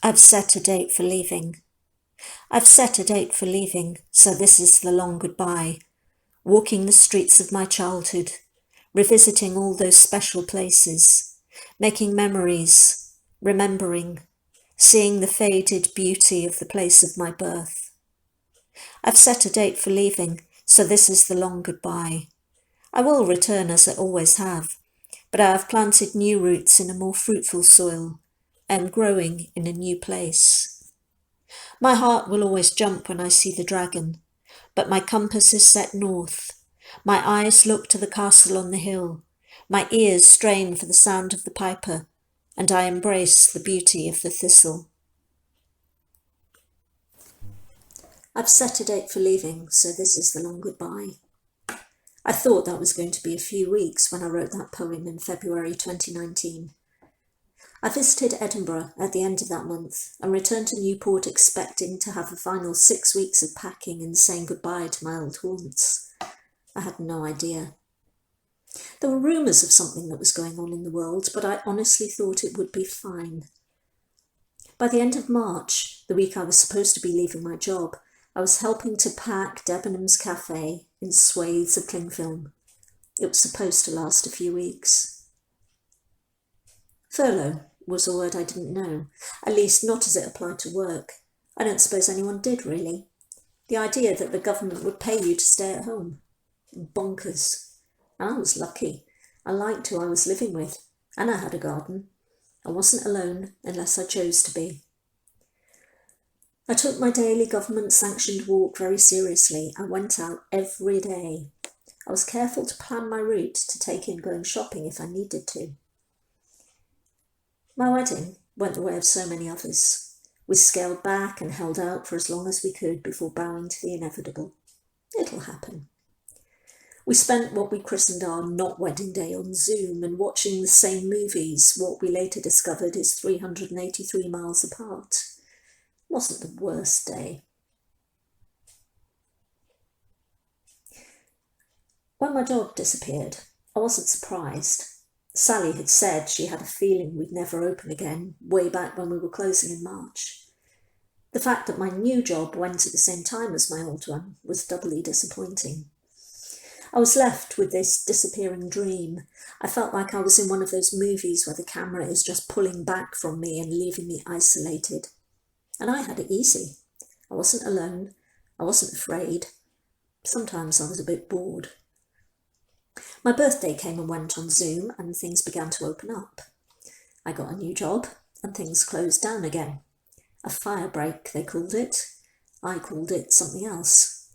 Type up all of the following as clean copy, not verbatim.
I've set a date for leaving. I've set a date for leaving, so this is the long goodbye. Walking the streets of my childhood, revisiting all those special places, making memories, remembering, seeing the faded beauty of the place of my birth. I've set a date for leaving, so this is the long goodbye. I will return as I always have, but I have planted new roots in a more fruitful soil. I am growing in a new place. My heart will always jump when I see the dragon, but my compass is set north. My eyes look to the castle on the hill. My ears strain for the sound of the piper, and I embrace the beauty of the thistle. I've set a date for leaving, so this is the long goodbye. I thought that was going to be a few weeks when I wrote that poem in February 2019. I visited Edinburgh at the end of that month and returned to Newport expecting to have the final 6 weeks of packing and saying goodbye to my old haunts. I had no idea. There were rumours of something that was going on in the world, but I honestly thought it would be fine. By the end of March, the week I was supposed to be leaving my job, I was helping to pack Debenham's cafe in swathes of cling film. It was supposed to last a few weeks. Furlough was a word I didn't know, at least not as it applied to work. I don't suppose anyone did, really. The idea that the government would pay you to stay at home. Bonkers. And I was lucky. I liked who I was living with, and I had a garden. I wasn't alone unless I chose to be. I took my daily government-sanctioned walk very seriously. I went out every day. I was careful to plan my route to take in going shopping if I needed to. My wedding went the way of so many others. We scaled back and held out for as long as we could before bowing to the inevitable. It'll happen. We spent what we christened our not wedding day on Zoom and watching the same movies, what we later discovered is 383 miles apart. Wasn't the worst day. When my job disappeared, I wasn't surprised. Sally had said she had a feeling we'd never open again, way back when we were closing in March. The fact that my new job went at the same time as my old one was doubly disappointing. I was left with this disappearing dream. I felt like I was in one of those movies where the camera is just pulling back from me and leaving me isolated. And I had it easy. I wasn't alone. I wasn't afraid. Sometimes I was a bit bored. My birthday came and went on Zoom and things began to open up. I got a new job and things closed down again. A fire break, they called it. I called it something else.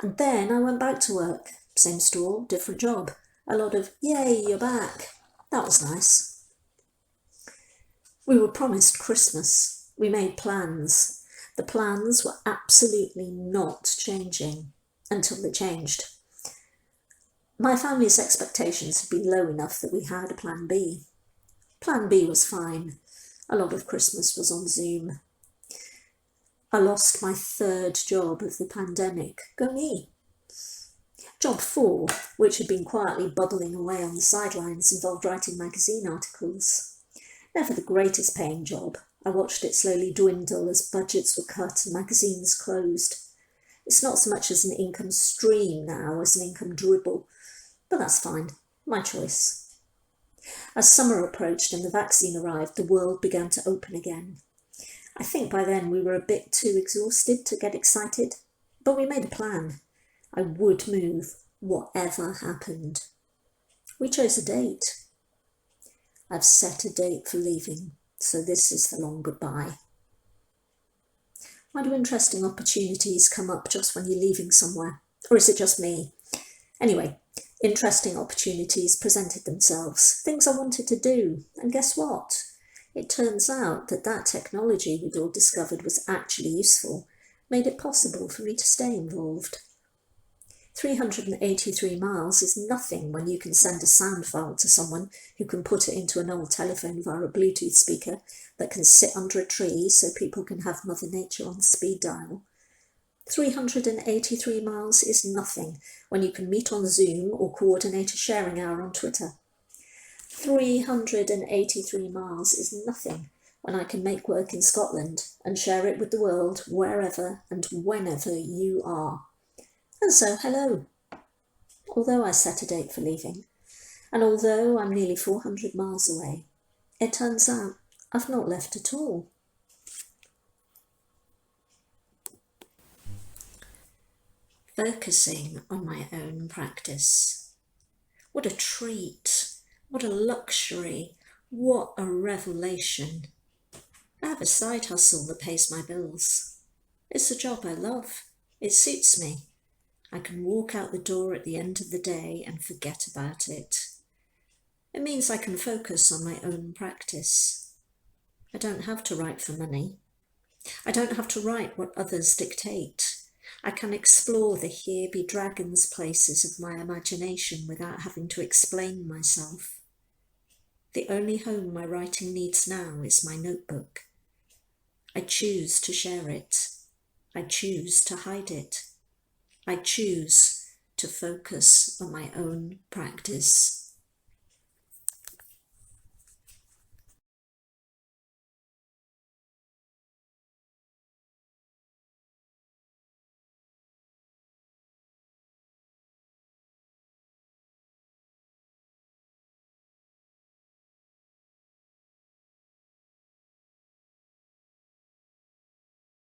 And then I went back to work. Same store, different job. A lot of, yay, you're back. That was nice. We were promised Christmas. We made plans. The plans were absolutely not changing until they changed. My family's expectations had been low enough that we had a plan B. Plan B was fine. A lot of Christmas was on Zoom. I lost my third job of the pandemic. Go me. Job 4, which had been quietly bubbling away on the sidelines, involved writing magazine articles. Never the greatest paying job. I watched it slowly dwindle as budgets were cut and magazines closed. It's not so much as an income stream now as an income dribble, but that's fine. My choice. As summer approached and the vaccine arrived, the world began to open again. I think by then we were a bit too exhausted to get excited, but we made a plan. I would move, whatever happened. We chose a date. I've set a date for leaving, so this is the long goodbye. Why do interesting opportunities come up just when you're leaving somewhere? Or is it just me? Anyway, interesting opportunities presented themselves, things I wanted to do, and guess what? It turns out that technology we'd all discovered was actually useful, made it possible for me to stay involved. 383 miles is nothing when you can send a sound file to someone who can put it into an old telephone via a Bluetooth speaker that can sit under a tree so people can have Mother Nature on speed dial. 383 miles is nothing when you can meet on Zoom or coordinate a sharing hour on Twitter. 383 miles is nothing when I can make work in Scotland and share it with the world wherever and whenever you are. And so, hello. Although I set a date for leaving, and although I'm nearly 400 miles away, it turns out I've not left at all. Focusing on my own practice. What a treat, what a luxury, what a revelation. I have a side hustle that pays my bills. It's a job I love. It suits me. I can walk out the door at the end of the day and forget about it. It means I can focus on my own practice. I don't have to write for money. I don't have to write what others dictate. I can explore the here be dragons places of my imagination without having to explain myself. The only home my writing needs now is my notebook. I choose to share it. I choose to hide it. I choose to focus on my own practice.